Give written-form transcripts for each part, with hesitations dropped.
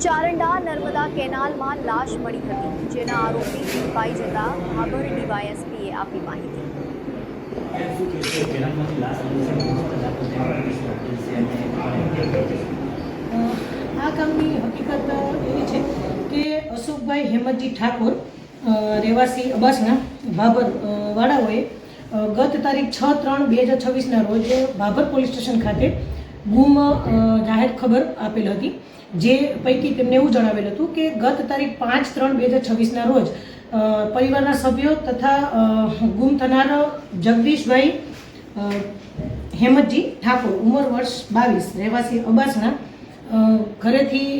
ચારંડા નર્મદા કેનાલમાં લાશ મળી હતી, જેના આરોપી ઝડપાઈ જતા ભાભર ડીવાયએસપીએ આપી માહિતી. આ કામની હકીકત એવી છે કે અશોકભાઈ હેમંતજી ઠાકોર રહેવાસી અબાસના ભાભર વાળાઓએ ગત તારીખ 6/3/2026ના રોજ ભાભર પોલીસ સ્ટેશન ખાતે ગુમ જાહેર ખબર આપેલ હતી, જે પૈકી તેમને એવું જણાવેલ હતું કે ગત તારીખ 5/3/2026ના રોજ પરિવારના સભ્યો તથા ગુમ થનાર જગદીશભાઈ હેમંતજી ઠાકોર ઉંમર વર્ષ 22 રહેવાસી અબાસના ઘરેથી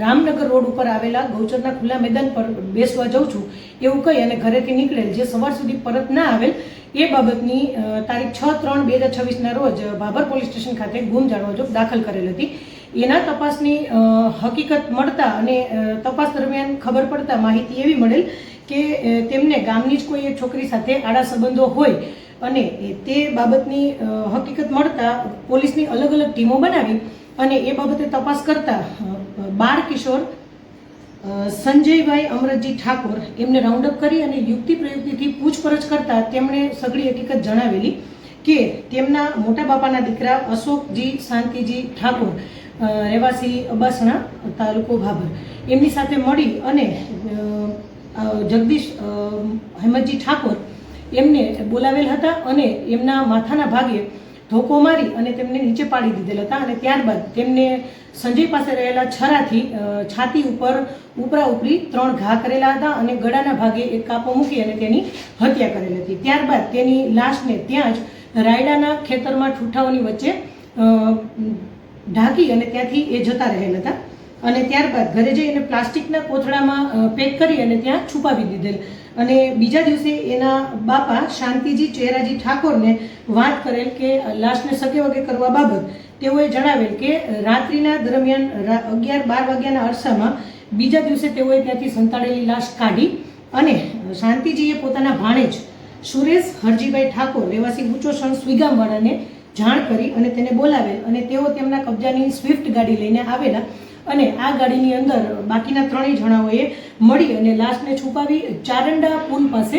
રામનગર રોડ ઉપર આવેલા ગૌચરના ખુલ્લા મેદાન પર બેસવા જાઉં છું એવું કહી અને ઘરેથી નીકળેલ, જે સવાર સુધી પરત ના આવેલ એ બાબતની તારીખ 6/3/2026ના રોજ ભાભર પોલીસ સ્ટેશન ખાતે ગુમ જાણવા જોગ દાખલ કરેલ હતી. એના તપાસની હકીકત મળતા અને તપાસ દરમિયાન ખબર પડતા માહિતી એવી મળેલ કે તેમને ગામની જ કોઈ એક છોકરી સાથે આડા સંબંધો હોય અને તે બાબતની હકીકત મળતા પોલીસની અલગ અલગ ટીમો બનાવી અને એ બાબતે તપાસ કરતા બાળ કિશોર સંજયભાઈ અમરતજી ઠાકોર એમને રાઉન્ડઅપ કરી અને યુક્તિ પ્રયુક્તિથી પૂછપરછ કરતા તેમણે સઘળી હકીકત જણાવેલી કે તેમના મોટા બાપાના દીકરા અશોકજી શાંતિજી ઠાકોર રહેવાસી અબાસણા તાલુકો ભાભર એમની સાથે મળી અને જગદીશ હેમંતજી ઠાકોર એમને બોલાવેલ હતા અને એમના માથાના ભાગે ધોકો મારી અને તેમને નીચે પાડી દીધેલ હતા અને ત્યારબાદ તેમને સંજય પાસે રહેલા છરાથી છાતી ઉપર ઉપરા ઉપરી 3 ઘા કરેલા હતા અને ગળાના ભાગે એક કાપો મૂકી અને તેની હત્યા કરેલી હતી. ત્યારબાદ તેની લાશને ત્યાં જ રાયડાના ખેતરમાં ઠૂઠાઓની વચ્ચે ઢાંકી અને ત્યાંથી એ જતા રહેલ હતા અને ત્યારબાદ ઘરે જઈ અને પ્લાસ્ટિકના કોથળામાં પેક કરી અને ત્યાં છુપાવી દીધેલ અને બીજા દિવસે એના બાપા શાંતિજી ચહેરાજી ઠાકોરને વાત કરેલ કે લાશને સગે વગે કરવા બાબત તેઓએ જણાવેલ કે રાત્રિના દરમિયાન 11-12 વાગ્યાના અરસામાં બીજા દિવસે તેઓએ ત્યાંથી સંતાડેલી લાશ કાઢી અને શાંતિજીએ પોતાના ભાણેજ સુરેશ હરજીભાઈ ઠાકોર રહેવાસી ઊંચોસણ સ્વીગામવાળાને જાણ કરી અને તેને બોલાવેલ અને તેઓ તેમના કબજાની સ્વિફ્ટ ગાડી લઈને આવેલા અને આ ગાડીની અંદર બાકીના 3 જણાઓએ મળી અને લાશને છુપાવી ચારંડા પુલ પાસે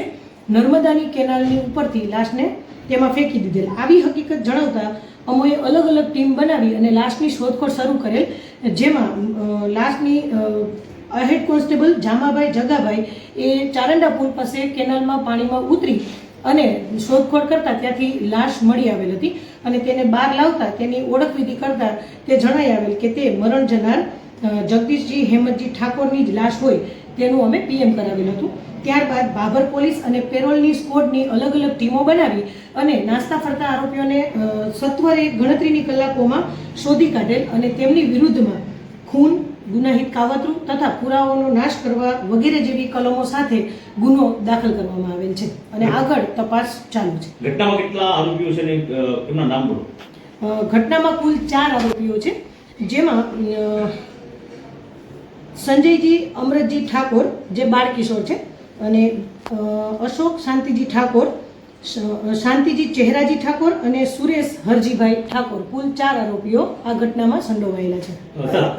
નર્મદાની કેનાલની ઉપરથી લાશને તેમાં ફેંકી દીધેલ. આવી હકીકત જણાવતા અમોએ અલગ અલગ ટીમ બનાવી અને લાશની શોધખોળ શરૂ કરેલ, જેમાં લાશની હેડ કોન્સ્ટેબલ જામાભાઈ જગાભાઈ એ ચારંડા પુલ પાસે કેનાલમાં પાણીમાં ઉતરી અને શોધખોળ કરતા ત્યાંથી લાશ મળી આવેલ હતી અને તેને બહાર લાવતા તેની ઓળખવિધિ કરતા તે જણાઈ આવેલ કે તે મરણ જનાર જગદીશજી હેમંતજી ઠાકોરની જ લાશ હોય તેનું અમે પીએમ કરાવેલ હતું. ત્યારબાદ ભાભર પોલીસ અને પેરોલની સ્કોડની અલગ અલગ ટીમો બનાવી અને નાસ્તા ફરતા આરોપીઓને સત્વરે ગણતરીની કલાકોમાં શોધી કાઢેલ અને તેમની વિરુદ્ધમાં ખૂન, ગુનાહિત કાવતરું તથા પુરાવાનો નાશ કરવા વગેરે જેવી કલમો સાથે ગુનો દાખલ કરવામાં આવેલ છે અને આગળ તપાસ ચાલુ છે. ઘટનામાં કેટલા આરોપીઓ છે ને એમના નામ બોલો. ઘટનામાં કુલ 4 આરોપીઓ છે, જેમાં સંજયજી અમરતજી ઠાકોર જે બાળ કિશોર છે અને અશોક શાંતિજી ઠાકોર, શાંતિજી ચહેરાજી ઠાકોર અને સુરેશ હરજીભાઈ ઠાકોર કુલ 4 આરોપીઓ આ ઘટનામાં સંડોવાયેલા છે.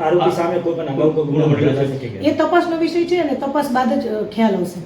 આરોપી સામે કોઈ પણ અગાઉ કોઈ ગુનો મળેલો છે? એ તપાસનો વિષય છે અને તપાસ બાદ જ ખ્યાલ આવશે.